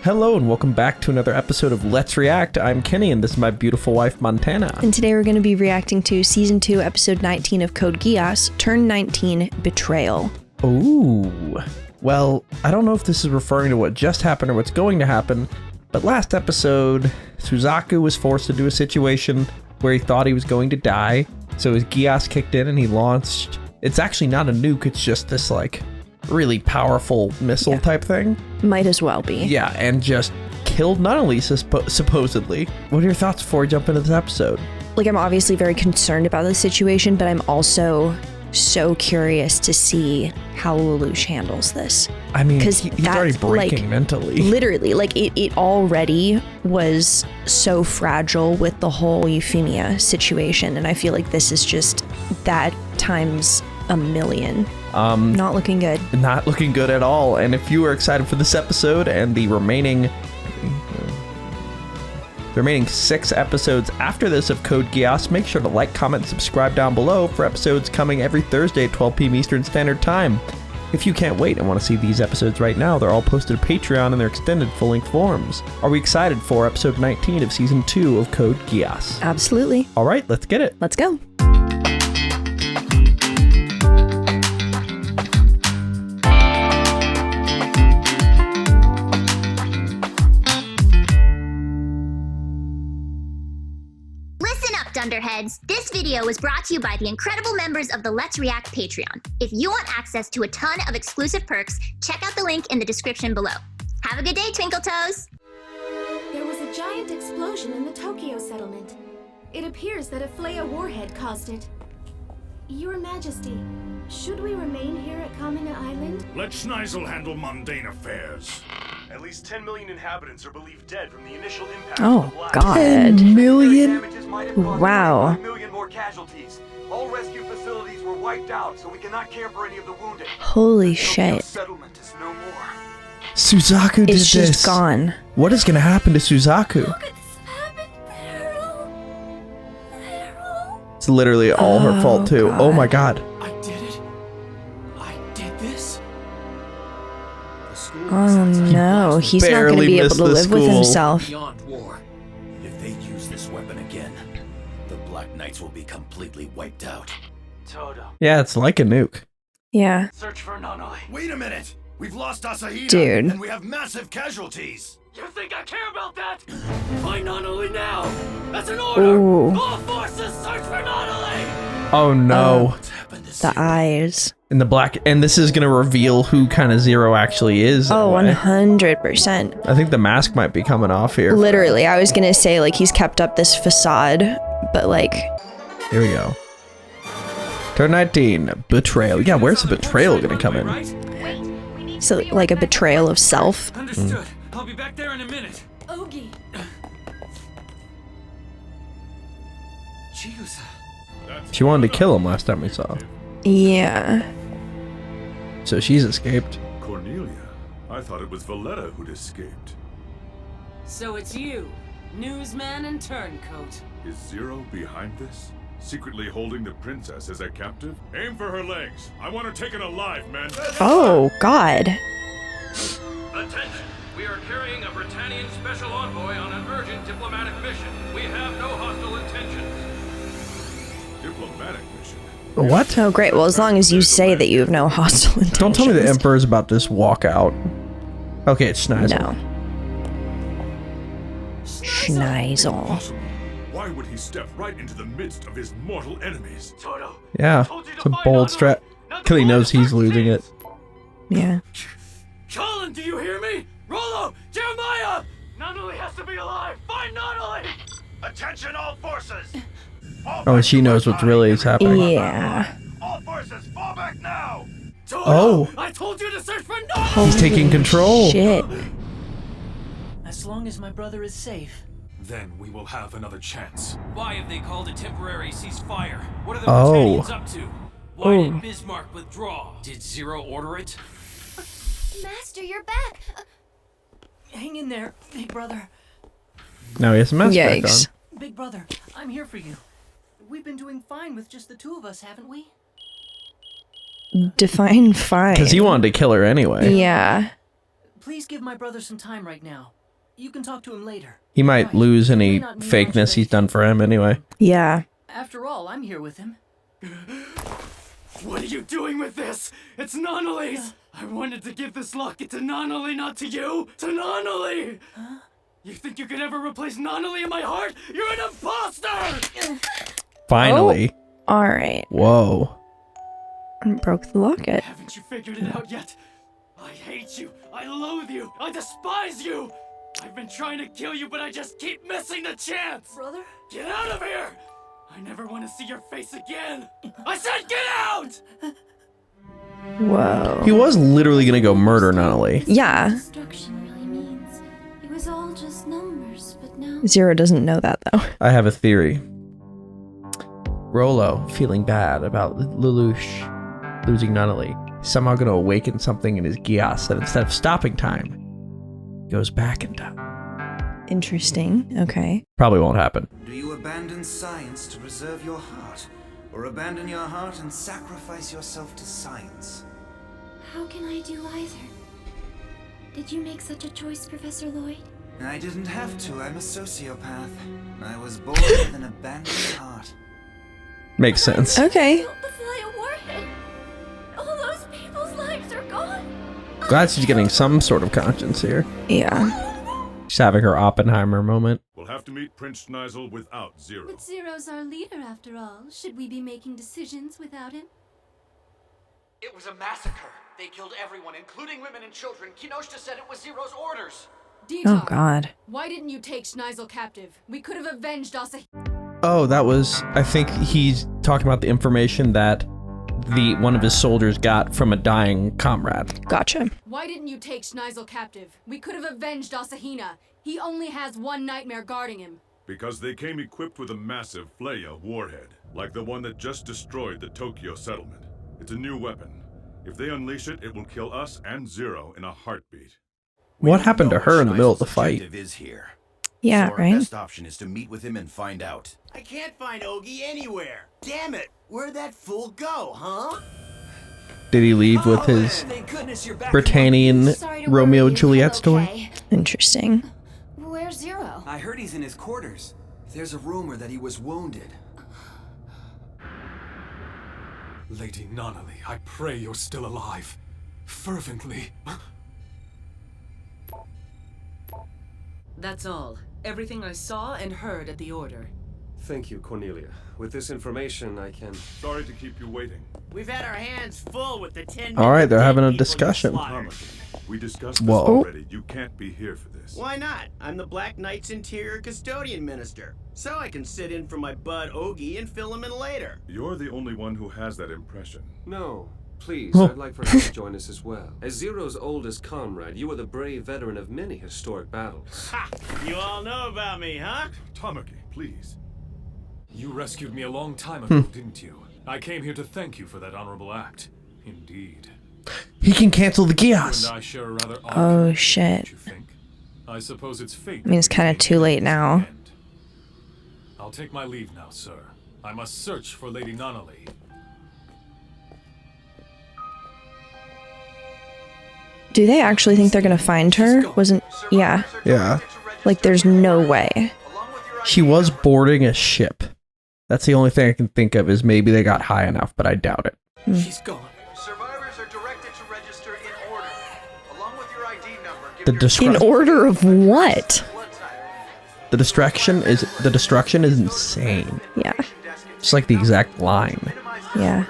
Hello and welcome back to another episode of Let's React. I'm Kenny and this is my beautiful wife Montana. And today we're going to be reacting to Season 2, Episode 19 of Code Geass, Turn 19, Betrayal. Ooh. Well, I don't know if this is referring to what just happened or what's going to happen, but last episode, Suzaku was forced into a situation where he thought he was going to die, so his Geass kicked in and he launched... It's actually not a nuke, it's just this, like, really powerful missile type thing. Might as well be. Yeah, and just killed Nunnery, supposedly. What are your thoughts before we jump into this episode? Like, I'm obviously very concerned about this situation, but I'm also so curious to see how Lelouch handles this. I mean, he's already breaking mentally. Literally, like, it already was so fragile with the whole Euphemia situation, and I feel like this is just that times a million. Not looking good. Not looking good at all. And if you are excited for this episode and the remaining 6 episodes after this of Code Geass, make sure to like, comment, subscribe down below for episodes coming every Thursday at 12 p.m. Eastern Standard Time. If you can't wait and want to see these episodes right now, they're all posted to Patreon in their extended full-length forms. Are we excited for episode 19 of season 2 of Code Geass? Absolutely. All right, let's get it. Let's go. Dunderheads, this video was brought to you by the incredible members of the Let's React Patreon. If you want access to a ton of exclusive perks, check out the link in the description below. Have a good day, Twinkle Toes! There was a giant explosion in the Tokyo settlement. It appears that a Flea warhead caused it. Your Majesty, should we remain here at Kamina Island? Let Schneisel handle mundane affairs. At least 10 million inhabitants are believed dead from the initial impact. Oh, God. 10 million? Wow. 1 million more casualties. All rescue facilities were wiped out, so we cannot care for any of the wounded. Holy shit. Settlement is no more. Suzaku did this. It's just gone. What is going to happen to Suzaku? Look at this happen, Peril. It's literally all her fault too. God. Oh my God. I did it. I did this. Oh no, he's not going to be able to live with himself. Beyond war. If they use this weapon again, the Black Knights will be completely wiped out. Toto. Yeah, it's like a nuke. Yeah. Search for Nonoi. Wait a minute! We've lost Asahina, Dude. and we have massive casualties! You think I care about that? Find Nonoi now! That's an order! Ooh. All forces search for Nonoi! Oh no. What's happened to The Zero? eyes. And the black, and this is going to reveal who kind of Zero actually is. in a Oh, way. 100%. I think the mask might be coming off here. Literally, I was going to say, like, he's kept up this facade, but, like... Here we go. Turn 19, Betrayal. Yeah, where's the Betrayal going to come in? So, like, a betrayal of self. Understood. I'll be back there in a minute. Ogi. Chiusa. She wanted to kill him last time we saw. Yeah. So she's escaped. Cornelia, I thought it was Valletta who'd escaped. So it's you, newsman and turncoat. Is Zero behind this? Secretly holding the princess as a captive? Aim for her legs. I want her taken alive, men. Oh, God. Attention! We are carrying a Britannian special envoy on an urgent diplomatic mission. We have no hostile intentions. Diplomatic mission. What? Oh, great. Well, as long as you say that you have no hostile intentions. Don't tell me the Emperor's about to just walk out. Okay, it's Schneisel. No. Schneisel. Why would he step right into the midst of his mortal enemies? Toto. Yeah, it's a bold strat. Because he knows he's losing it. Yeah. Colin, do you hear me? Rolo! Jeremiah! Nonoi has to be alive! Find Nonoi! Attention all forces! Oh, and she knows what's really is happening. Yeah. All forces, fall back now! Toto, Oh. I told you to search for Nonoi! He's taking control. Shit. As long as my brother is safe. Then we will have another chance. Why have they called a temporary ceasefire? What are the Oh. Britannians up to? Why Oh. did Bismarck withdraw? Did Zero order it? Master, you're back. Hang in there, big brother. Now he has a mask back Yikes. on. Big brother, I'm here for you. We've been doing fine with just the two of us, haven't we? Define fine. Because he wanted to kill her anyway. Yeah. Please give my brother some time right now. You can talk to him later. He might lose any fakeness he's done for him anyway. Yeah. After all, I'm here with him. What are you doing with this? It's Nonali's! I wanted to give this locket to Nonali, not to you! To Nonali! Huh? You think you could ever replace Nonali in my heart? You're an imposter! Finally. Oh, all right. Whoa. Broke the locket. Haven't you figured it out yet? I hate you. I loathe you. I despise you. I've been trying to kill you, but I just keep missing the chance. Brother? Get out of here! I never want to see your face again. I said get out! Whoa. He was literally gonna go murder Nonali. Yeah. Destruction really means it was all just numbers, but now Zero doesn't know that though. I have a theory. Rolo, feeling bad about Lelouch losing Nonali, somehow gonna awaken something in his Geass that instead of stopping time, goes back in time. Interesting. Okay. Probably won't happen. Do you abandon science to preserve your heart? Or abandon your heart and sacrifice yourself to science? how can I do either? Did you make such a choice, Professor Lloyd? I didn't have to. I'm a sociopath. I was born with an abandoned heart. Makes sense. Okay. The Flya warhead. All those people's lives are gone. Glad she's getting some sort of conscience here. Yeah. She's having her Oppenheimer moment. We'll have to meet Prince Schneisel without Zero. But Zero's our leader, after all. Should we be making decisions without him? It was a massacre. They killed everyone, including women and children. Kinoshita said it was Zero's orders. Oh God. Why didn't you take Schneisel captive? We could have avenged Asa. Oh, that was... I think he's talking about the information that one of his soldiers got from a dying comrade. Gotcha. Why didn't you take Schneisel captive? We could have avenged Asahina. He only has one nightmare guarding him. Because they came equipped with a massive Flaya warhead, like the one that just destroyed the Tokyo settlement. It's a new weapon. If they unleash it, it will kill us and Zero in a heartbeat. What happened to her in the middle of the fight? Is here. Yeah, so our right? best option is to meet with him and find out. I can't find Ogi anywhere. Damn it! Where'd that fool go, huh? Did he leave with his Britannian Romeo and Juliet story? Interesting. Where's Zero? I heard he's in his quarters. There's a rumor that he was wounded. Lady Nonali, I pray you're still alive. Fervently. That's all. Everything I saw and heard at the Order. Thank you, Cornelia. With this information, I can... Sorry to keep you waiting. We've had our hands full with the 10 Alright, they're having a discussion. We discussed this Whoa. already. You can't be here for this. Why not? I'm the Black Knight's Interior Custodian Minister. So I can sit in for my bud Ogi and fill him in later. You're the only one who has that impression. No. Please, I'd like for her to join us as well. As Zero's oldest comrade, you are the brave veteran of many historic battles. Ha! You all know about me, huh? Tamaki, please. You rescued me a long time ago, didn't you? I came here to thank you for that honorable act. Indeed. He can cancel the Geass. You and I share a rather odd Oh shit. don't you think? I suppose it's fate. I mean, it's kind of too late now. I'll take my leave now, sir. I must search for Lady Nonali. Do they actually think they're gonna find her? Wasn't... Yeah. Yeah. Like, there's no way. She was boarding a ship. That's the only thing I can think of is maybe they got high enough, but I doubt it. She's gone. Survivors are directed to register in order. Along with your ID number, In order of what? The destruction is insane. Yeah. It's like the exact line. Yeah.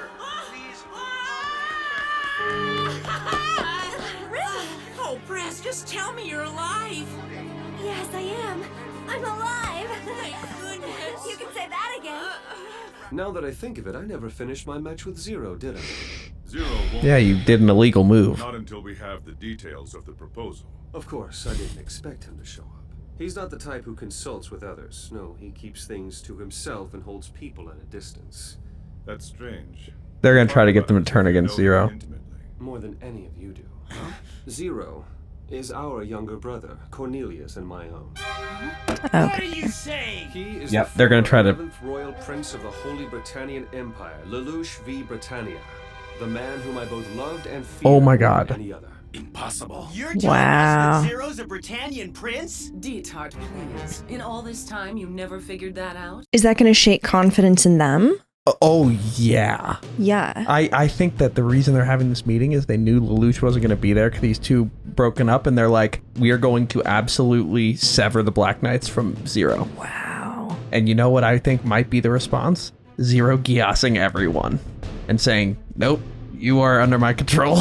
Oh, Brass, just tell me you're alive. Yes, I am. I'm alive. My goodness. You can say that again. Now that I think of it, I never finished my match with Zero, did I? Zero won't. Yeah, you did an illegal move. Not until we have the details of the proposal. Of course, I didn't expect him to show up. He's not the type who consults with others. No, he keeps things to himself and holds people at a distance. That's strange. They're gonna try to get them to turn against Zero. More than any of you do. Zero is our younger brother, Cornelius, and my own. What do you say? He is Yep, they're gonna try to... 11th Royal Prince of the Holy Britannian Empire, Lelouch v. Britannia. The man whom I both loved and feared Oh my more God. than any other. Impossible. You're telling us that Zero's a Britannian prince? Detard, please. In all this time, you never figured that out? Is that going to shake confidence in them? Oh, yeah. Yeah. I think that the reason they're having this meeting is they knew Lelouch wasn't going to be there because these two broken up, and they're like, we are going to absolutely sever the Black Knights from Zero. Wow. And you know what I think might be the response? Zero Geassing everyone and saying, nope, you are under my control,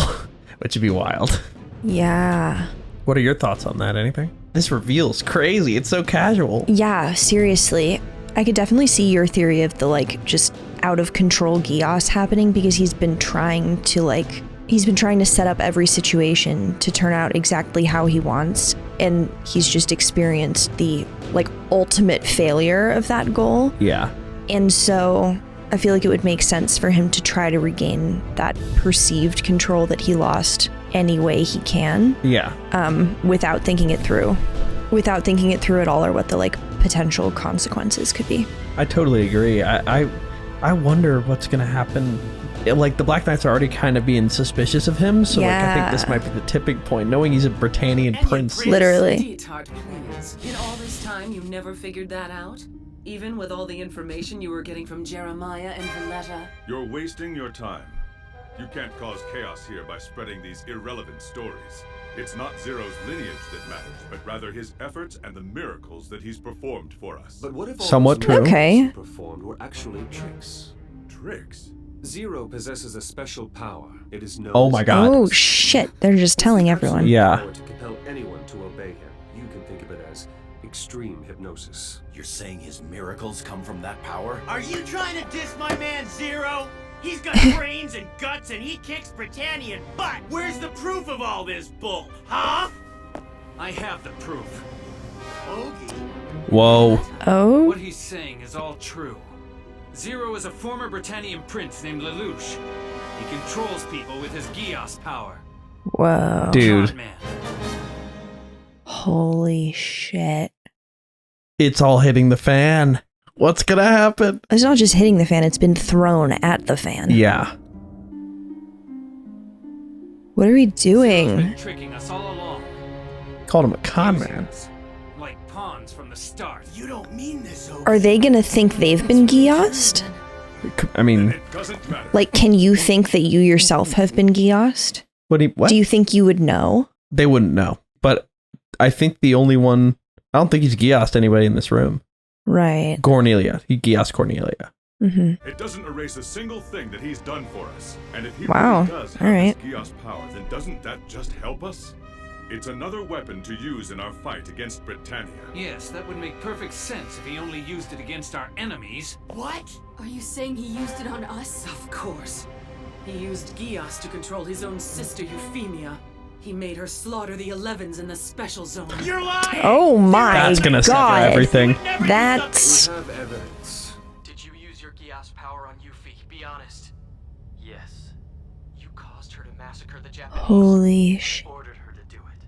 which would be wild. Yeah. What are your thoughts on that? Anything? This reveal's crazy. It's so casual. Yeah, seriously. I could definitely see your theory of the like just out of control Geass happening because he's been trying to set up every situation to turn out exactly how he wants, and he's just experienced the like ultimate failure of that goal. Yeah. And so I feel like it would make sense for him to try to regain that perceived control that he lost any way he can. Yeah. Without thinking it through. Without thinking it through at all, or what the like potential consequences could be. I totally agree. I wonder what's gonna happen. Like the Black Knights are already kind of being suspicious of him, so like I think this might be the tipping point, knowing he's a Britannian prince. Literally. Detard, please. In all this time, you never figured that out? Even with all the information you were getting from Jeremiah and Valletta? You're wasting your time. You can't cause chaos here by spreading these irrelevant stories. It's not Zero's lineage that matters, but rather his efforts and the miracles that he's performed for us. But what if all somewhat those true. Okay. he performed were actually tricks? Tricks? Zero possesses a special power. It is known Oh my as god. Oh shit, they're just telling everyone. Yeah. power to compel anyone to obey him. You can think of it as extreme hypnosis. You're saying his miracles come from that power? Are you trying to diss my man Zero? He's got brains and guts and he kicks Britannian butt. Where's the proof of all this bull, huh? I have the proof. Ogie. Whoa. Oh? What he's saying is all true. Zero is a former Britannian prince named Lelouch. He controls people with his Geass power. Whoa. Dude. Con man. Holy shit. It's all hitting the fan. What's gonna happen? It's not just hitting the fan, it's been thrown at the fan. Yeah. What are we Zero's doing? been tricking us all along. Called him a con Using man. us like pawns from the start. You don't mean this, Ogie. Are they gonna think they've been Geassed? I mean, It doesn't matter. Like, can you think that you yourself have been Geassed? what? Do you think you would know? They wouldn't know. But I think the only one. I don't think he's Geassed anybody in this room. Right. Cornelia. He Geassed Cornelia. Mm-hmm. It doesn't erase a single thing that he's done for us. And if he Wow. really does have All right. this Geass power, then doesn't that just help us? It's another weapon to use in our fight against Britannia. Yes, that would make perfect sense if he only used it against our enemies. What? Are you saying he used it on us? Of course. He used Geass to control his own sister Euphemia. He made her slaughter the 11s in the special zone. You're lying! Oh my That's gonna sever god. everything. That's... We have evidence. Did you use your Geass power on Yuffie? Be honest. Yes. You caused her to massacre the Japanese. Holy sh... Ordered her to do it.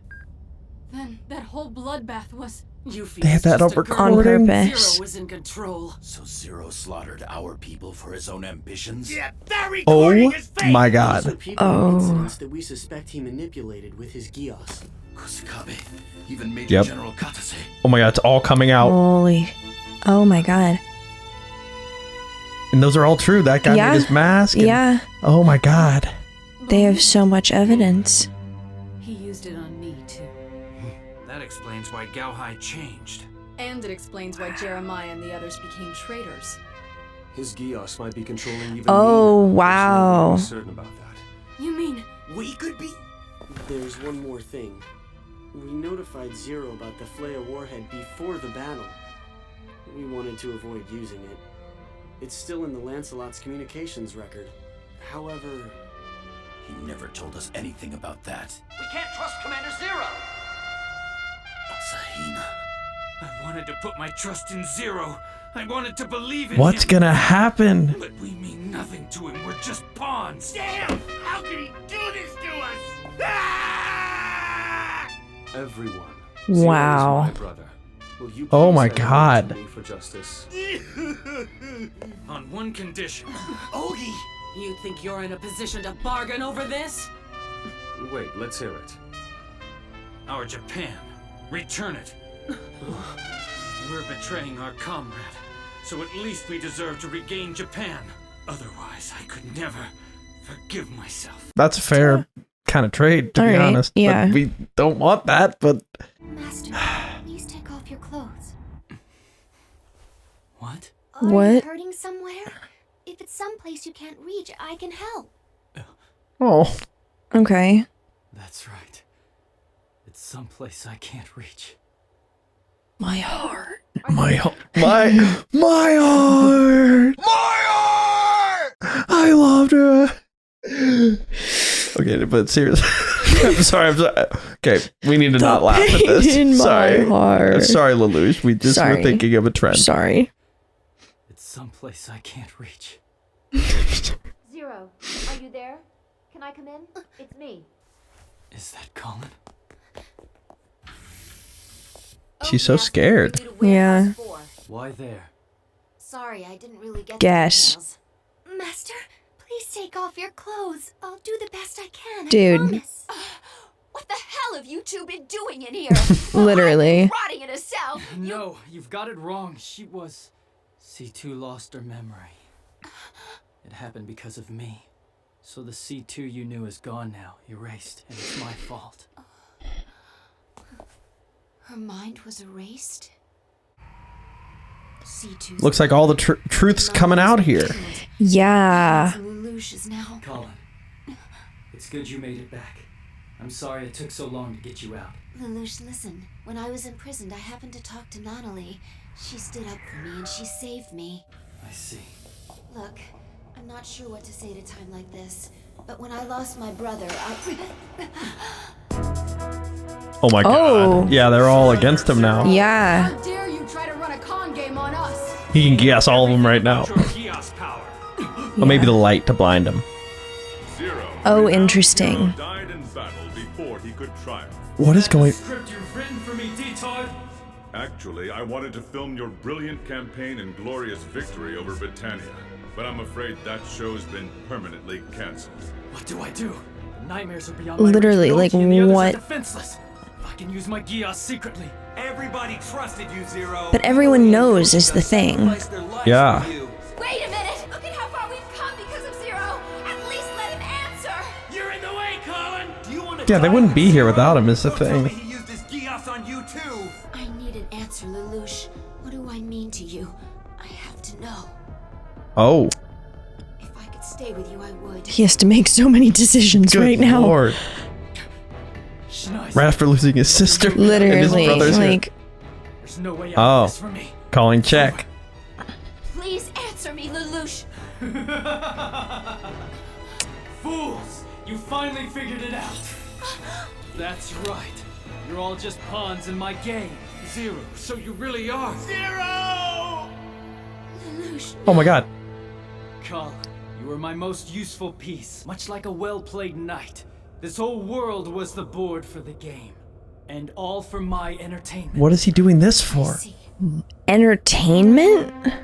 Then that whole bloodbath was... They had that on recording. On purpose. Zero was in control. So Zero slaughtered our people for his own ambitions? Yeah, that recording is fake! My god. Incidents that we suspect he manipulated with his Geass. Kusakabe, even Major Yep. General Katase. Oh my god, it's all coming out. Holy... Oh my god. And those are all true. That guy Yeah. made his mask. and- Yeah. Oh my god. They have so much evidence. He used it on me, too. That explains why Gauhai changed. And it explains why Jeremiah and the others became traitors. His Geass might be controlling even Oh, me. wow. I'm certain about that. You mean... We could be... There's one more thing. We notified Zero about the Flea warhead before the battle. We wanted to avoid using it. It's still in the Lancelot's communications record. However... He never told us anything about that. We can't trust Commander Zero! Asahina. I wanted to put my trust in Zero. I wanted to believe in What's him. gonna happen? But we mean nothing to him. We're just pawns. Damn! How could he do this to us? Ah! Everyone. Wow. Zero is my brother. Will you Oh please my stand up God. to me for justice? On one condition. Ogie! You think you're in a position to bargain over this? Wait, let's hear it. Our Japan. Return it. We're betraying our comrade, so at least we deserve to regain Japan. Otherwise, I could never forgive myself. That's a fair kind of trade, to be honest. Yeah. But we don't want that, but... Master, please take off your clothes. What? Are you What? hurting somewhere? If it's someplace you can't reach, I can help. Oh. Okay. That's right. It's someplace I can't reach. My heart. My heart. My heart. I loved her. Okay, but seriously. I'm sorry. Okay, we need to not laugh at this. In my Sorry. heart. Sorry, Lelouch. We just were thinking of a trend. Sorry. It's someplace I can't reach. Zero, are you there? Can I come in? It's me. Is that Colin? She's so scared. Yeah. Why there? Sorry, I didn't really get Guess. the details. Master, please take off your clothes. I'll do the best I can. Dude. I promise. What the hell have you two been doing in here? Literally. Rotting in a cell. No, you've got it wrong. She was... C2 lost her memory. It happened because of me. So the C2 you knew is gone now, erased, and it's my fault. Her mind was erased. C2's Looks like all the truth's coming out here. Yeah. Lelouch is now. Colin, it's good you made it back. I'm sorry it took so long to get you out. Lelouch, listen. When I was imprisoned, I happened to talk to Nonali. She stood up for me and she saved me. I see. Look, I'm not sure what to say at a time like this, but when I lost my brother, Oh my god. Yeah, they're all against him now. Yeah. How dare you try to run a con game on us? He can guess all of them right now. Or maybe the light to blind him. Oh, interesting. Died in battle before he could triumph. What is going... Script you've written for me, D-Tard? Actually, I wanted to film your brilliant campaign and glorious victory over Britannia, but I'm afraid that show's been permanently cancelled. What do I do? The nightmares are beyond my Literally, reach, like, and the others are what? defenseless. If I can use my Geass secretly. Everybody trusted you, Zero. But everyone knows is the thing. Yeah. Wait a minute! Look at how far we've come because of Zero! At least let him answer! You're in the way, Colin! Do you want to Yeah, they wouldn't be here without him is the Don't tell me thing. he used his Geass on you, too! I need an answer, Lelouch. What do I mean to you? I have to know. Oh. If I could stay with you, I would. He has to make so many decisions Good right now. Lord. Right after losing his sister and his Literally, brothers. like... There's no way out Oh. of this for me. Calling check. Please answer me, Lelouch! Fools! You finally figured it out. That's right. You're all just pawns in my game. Zero, so you really are. Zero! Lelouch. Oh my god. Colin, you were my most useful piece, much like a well-played knight. This whole world was the board for the game, and all for my entertainment. What is he doing this for? Entertainment? Goodbye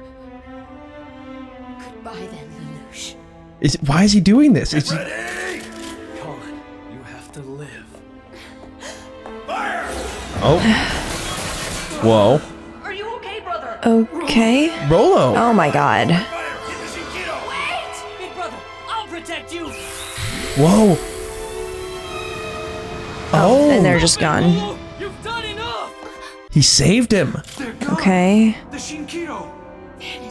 then, Lelouch. Why is he doing this? Is he... Colin, you have to live. Oh. Whoa. Are you okay, brother? Okay. Rolo. Oh my god. Wait! Big brother, I'll protect you! Whoa. Oh. And they're just gone. You've done enough! He saved him. Okay. The Shinkiro!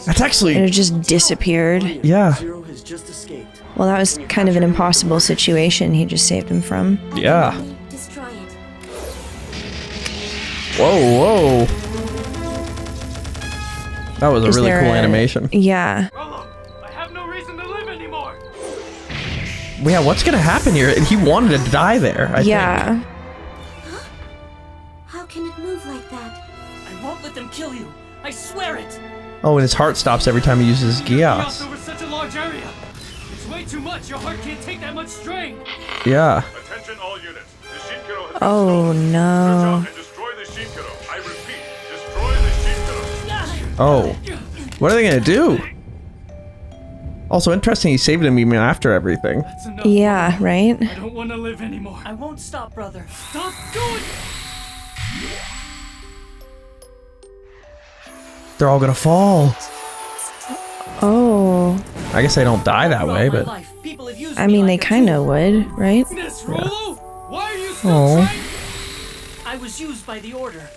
That's actually... And it just disappeared. Yeah. Zero has just escaped. Well, that was kind of an impossible situation he just saved him from. Yeah. Destroy it. Whoa, whoa. That was a Is really there cool a- animation. Yeah. Rolo, I have no reason to live anymore. Yeah, what's gonna happen here? He wanted to die there, I think. Yeah. How can it move like that? I won't let them kill you! I swear it! Oh, and his heart stops every time he uses Geass Geass. over such a large area. It's way too much. Your heart can't take that much strain. Yeah. Attention all units. The Shinkiro has Oh no. and destroy the Shinkiro. I repeat, destroy the Shinkiro. Oh. What are they gonna do? Also interesting, he saved him even after everything. That's enough. Yeah, right? I don't want to live anymore. I won't stop, brother. Stop doing. They're all gonna fall. Oh. I guess they don't die that way, but... I mean, they kind of would, right? Miss Rolo, why are you still Oh. trying? I was used by the Order.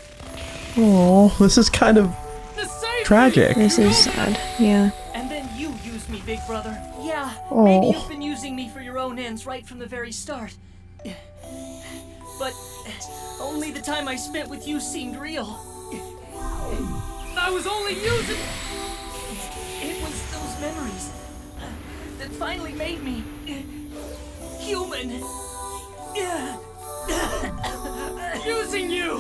Oh, this is kind of tragic. This is sad, yeah. And then you used me, big brother. Yeah, Oh. maybe you've been using me for your own ends right from the very start. But only the time I spent with you seemed real. I was only using. It was those memories that finally made me human. Using you.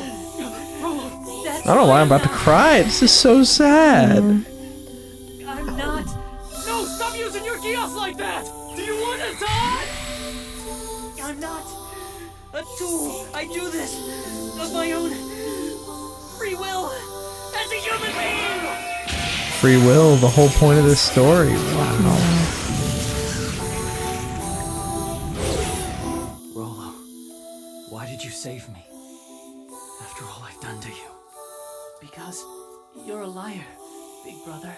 That's I don't know why I'm about to cry. This is so sad. I'm not. No, stop using your Geass like that. Do you want to die? I'm not a tool. I do this of my own free will as a human being. Free will, the whole point of this story. Wow. Rolo, why did you save me? After all I've done to you. Because you're a liar, big brother.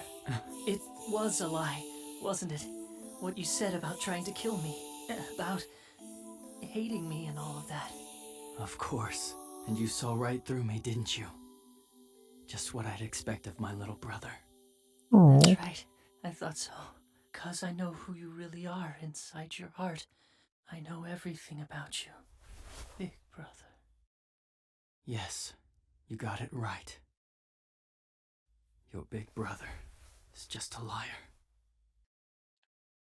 It was a lie, wasn't it? What you said about trying to kill me, about hating me and all of that. Of course. And you saw right through me, didn't you? Just what I'd expect of my little brother. That's right. I thought so. 'Cause I know who you really are inside your heart. I know everything about you, big brother. Yes, you got it right. Your big brother is just a liar.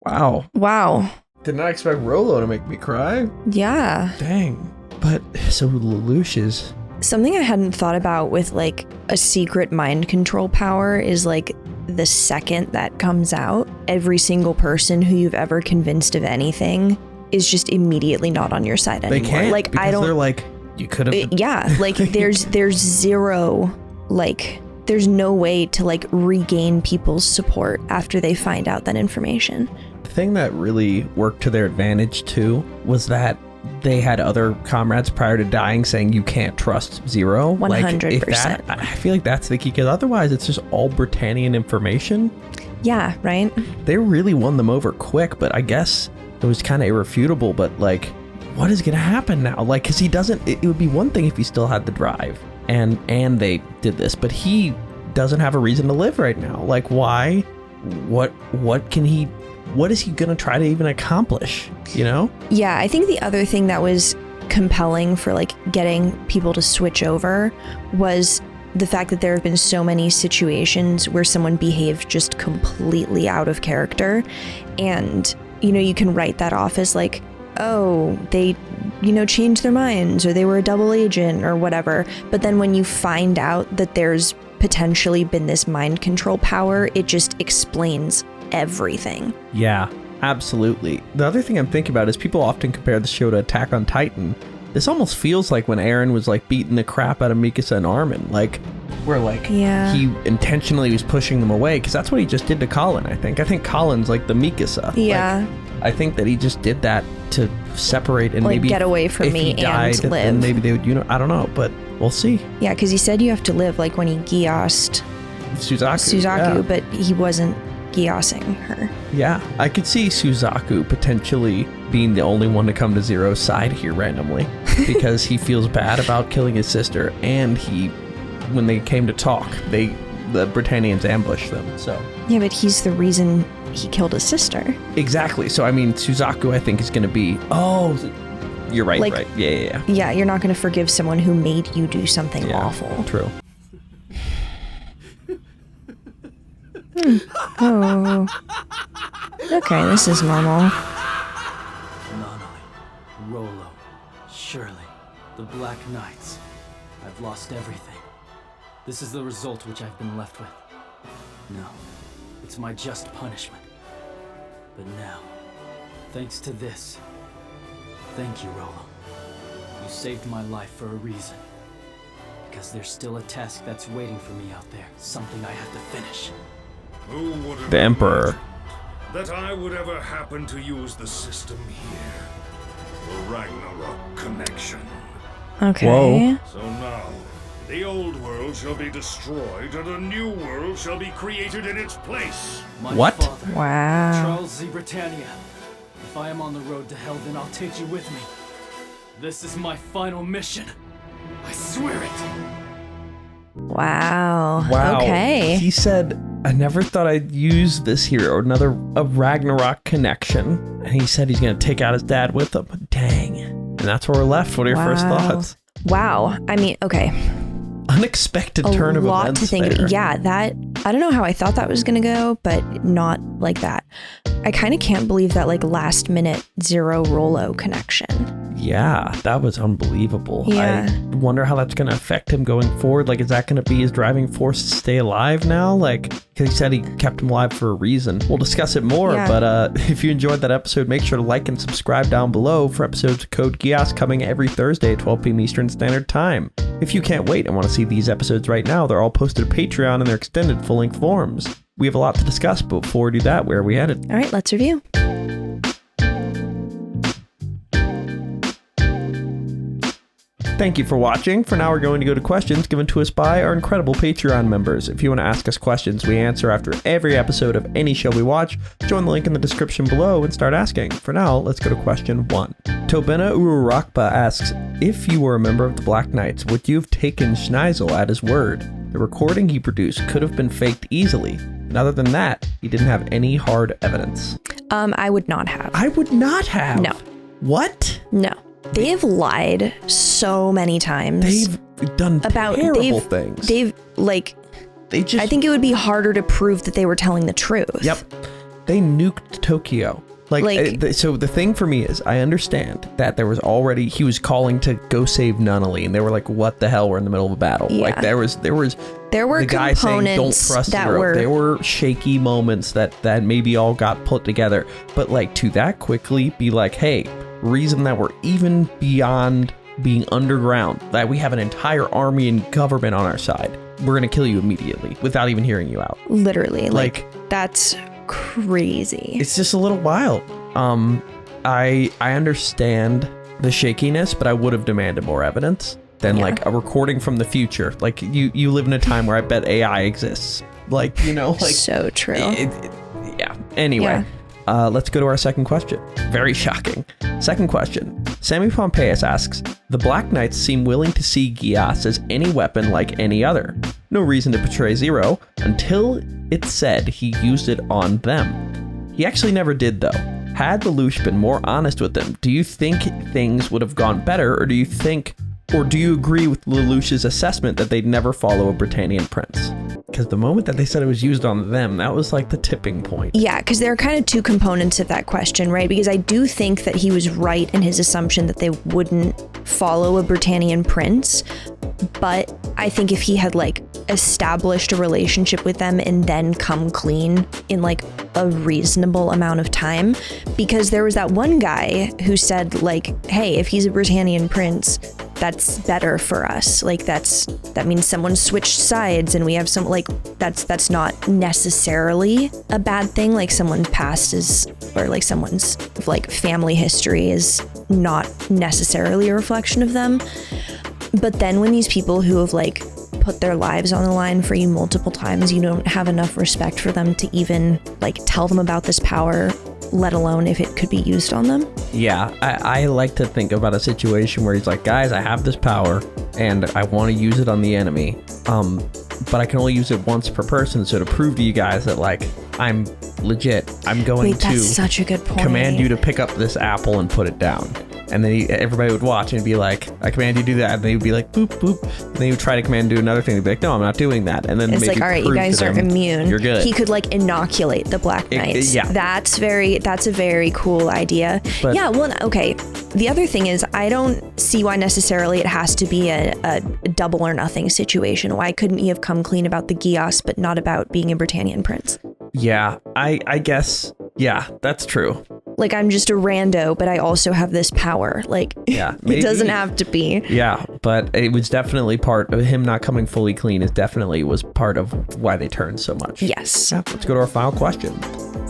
Wow. Wow. Did not expect Rolo to make me cry. Yeah. Dang. But so Lelouch is... Something I hadn't thought about with like a secret mind control power is like the second that comes out, every single person who you've ever convinced of anything is just immediately not on your side anymore. They can't, like because I don't. they're like, you could have. Yeah, like there's zero, like there's no way to like regain people's support after they find out that information. The thing that really worked to their advantage too was that they had other comrades prior to dying saying you can't trust Zero. 100%. I feel like that's the key, because otherwise it's just all Britannian information. Yeah, right? They really won them over quick, but I guess it was kind of irrefutable. But like, what is going to happen now? Like, because he doesn't, it would be one thing if he still had the drive and they did this, but he doesn't have a reason to live right now. Like, why? What is he going to try to even accomplish, you know? Yeah, I think the other thing that was compelling for like getting people to switch over was the fact that there have been so many situations where someone behaved just completely out of character, and you know, you can write that off as like, oh, they, you know, changed their minds, or they were a double agent or whatever. But then when you find out that there's potentially been this mind control power, it just explains everything. Yeah, absolutely. The other thing I'm thinking about is people often compare the show to Attack on Titan. This almost feels like when Eren was like beating the crap out of Mikasa and Armin, like where like he intentionally was pushing them away, because that's what he just did to Colin. I think Colin's like the Mikasa. Yeah. Like, I think that he just did that to separate and like maybe get away from if me he died, and live. then maybe they would, you know, I don't know, but we'll see. Yeah, because he said you have to live, like when he Geassed Suzaku, yeah. but he wasn't Geassing her. Yeah, I could see Suzaku potentially being the only one to come to Zero's side here randomly, because he feels bad about killing his sister, and when they came to talk, the Britannians ambushed them, so. Yeah, but he's the reason he killed his sister. Exactly, so I mean, Suzaku I think is going to be, you're right, like, right, yeah. Yeah, you're not going to forgive someone who made you do something awful. True. Oh. Okay, this is normal. Nonali, Rolo, Shirley, the Black Knights. I've lost everything. This is the result which I've been left with. No, it's my just punishment. But now, thanks to this, thank you, Rolo. You saved my life for a reason. Because there's still a task that's waiting for me out there. Something I have to finish. The Emperor. that I would ever happen to use the system here. The Ragnarok connection. Okay. Whoa. So now, the old world shall be destroyed and a new world shall be created in its place. My What? father, Wow. Charles Z. Britannia. If I am on the road to hell, then I'll take you with me. This is my final mission. I swear it. Wow. Wow. Okay. He said, I never thought I'd use this here, a Ragnarok connection. And he said he's going to take out his dad with him. Dang. And that's where we're left. What are your first thoughts? Wow. I mean, okay. Unexpected turn of events. A lot to think there. of. Yeah, that, I don't know how I thought that was going to go, but not like that. I kind of can't believe that like last minute Zero Rolo connection. Yeah, that was unbelievable. Yeah. I wonder how that's going to affect him going forward. Like, is that going to be his driving force to stay alive now? Like, because he said he kept him alive for a reason. We'll discuss it more, but if you enjoyed that episode, make sure to like and subscribe down below for episodes of Code Geass coming every Thursday at 12 p.m. Eastern Standard Time. If you can't wait and want to see these episodes right now, they're all posted to Patreon in their extended full-length forms. We have a lot to discuss, but before we do that, where are we headed? All right, let's review. Thank you for watching. For now, we're going to go to questions given to us by our incredible Patreon members. If you want to ask us questions we answer after every episode of any show we watch, join the link in the description below and start asking. For now, let's go to question 1. Tobena Ururakba asks, if you were a member of the Black Knights, would you have taken Schneisel at his word? The recording he produced could have been faked easily. And other than that, he didn't have any hard evidence. I would not have. I would not have? No. What? No. They've lied so many times. They've done terrible things. I think it would be harder to prove that they were telling the truth. Yep. They nuked Tokyo. So the thing for me is, I understand that he was calling to go save Nunnally, and they were like, what the hell, we're in the middle of a battle. Yeah. Like there were the guy saying, don't trust Zero. There were shaky moments that maybe all got put together. But like to that quickly be like, hey, reason that we're even beyond being underground, that we have an entire army and government on our side, we're gonna kill you immediately without even hearing you out. Literally, like that's crazy. It's just a little wild. I understand the shakiness, but I would have demanded more evidence than like a recording from the future. Like you live in a time where I bet AI exists. Like, so true. Yeah. Anyway. Let's go to our second question. Very shocking. Second question. Sammy Pompeius asks, the Black Knights seem willing to see Geass as any weapon like any other. No reason to betray Zero until it's said he used it on them. He actually never did though. Had Lelouch been more honest with them, do you think things would have gone better, or do you agree with Lelouch's assessment that they'd never follow a Britannian prince? Because the moment that they said it was used on them, that was like the tipping point. Yeah, because there are kind of two components of that question, right? Because I do think that he was right in his assumption that they wouldn't follow a Britannian prince. But I think if he had like established a relationship with them and then come clean in like a reasonable amount of time, because there was that one guy who said like, hey, if he's a Britannian prince, that's better for us. Like that means someone switched sides and we have some like that's not necessarily a bad thing. Like someone's past is, or like someone's like family history is not necessarily a reflection of them. But then when these people who have like put their lives on the line for you multiple times, you don't have enough respect for them to even like tell them about this power, let alone if it could be used on them. Yeah, I like to think about a situation where he's like, guys, I have this power and I want to use it on the enemy. But I can only use it once per person. So to prove to you guys that like I'm legit, I'm going to that's such a good point. Command you to pick up this apple and put it down. And then everybody would watch and be like, I command you to do that. And they would be like, boop, boop. And then he would try to command to do another thing. They'd be like, no, I'm not doing that. And then it's maybe like, all right, you guys are immune. You're good. He could like inoculate the Black Knights. Yeah. That's a very cool idea. But, yeah, well, okay. The other thing is, I don't see why necessarily it has to be a double or nothing situation. Why couldn't he have come clean about the Geass, but not about being a Britannian prince? Yeah, I guess, yeah, that's true. Like, I'm just a rando, but I also have this power. Like, yeah, it doesn't have to be. Yeah, but it was definitely part of him not coming fully clean was part of why they turned so much. Yes. Yeah, let's go to our final question.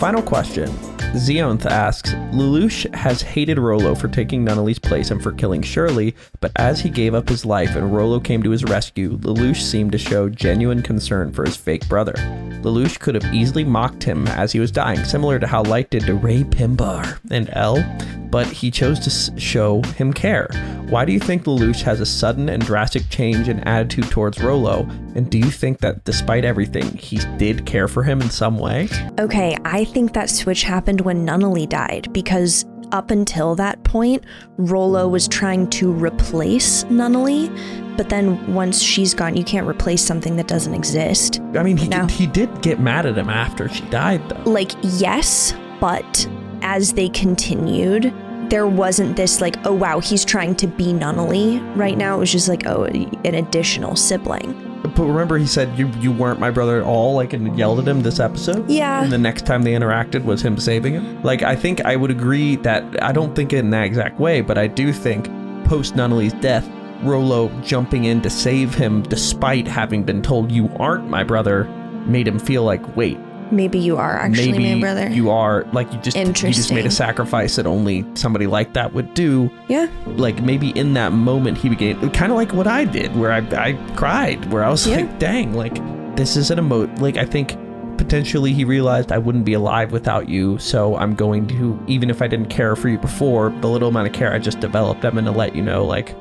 Final question. Zeonth asks, Lelouch has hated Rolo for taking Nunnally's place and for killing Shirley, but as he gave up his life and Rolo came to his rescue, Lelouch seemed to show genuine concern for his fake brother. Lelouch could have easily mocked him as he was dying, similar to how Light did to Ray Pimbar and Elle, but he chose to show him care. Why do you think Lelouch has a sudden and drastic change in attitude towards Rolo, and do you think that despite everything, he did care for him in some way? Okay, I think that switch happened when Nunnally died, because up until that point, Rolo was trying to replace Nunnally, but then once she's gone, you can't replace something that doesn't exist. I mean, he did get mad at him after she died, though. Like, yes, but as they continued, there wasn't this like, oh wow, he's trying to be Nunnally right now. It was just like, oh, an additional sibling. But remember he said you weren't my brother at all, like, and yelled at him this episode? Yeah. And the next time they interacted was him saving him? Like, I think I would agree that, I don't think in that exact way, but I do think post Nunnally's death, Rolo jumping in to save him despite having been told you aren't my brother made him feel like, wait, maybe you are actually my brother. You are, like, you just made a sacrifice that only somebody like that would do. Yeah. Like, maybe in that moment he began, kind of like what I did, where I cried, where I was like, dang, like, this is an like, I think potentially he realized I wouldn't be alive without you, so I'm going to, even if I didn't care for you before, the little amount of care I just developed, I'm going to let you know, like,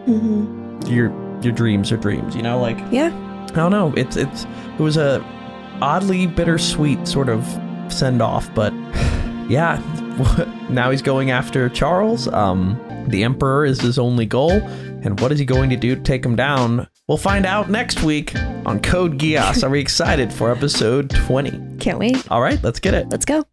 your dreams are dreams, you know, like, yeah. I don't know, it was a oddly bittersweet sort of send off, but yeah, now he's going after Charles. The Emperor is his only goal, and what is he going to do to take him down? We'll find out next week on Code Geass. Are we excited for episode 20? Can't wait. All right, let's get it. Let's go.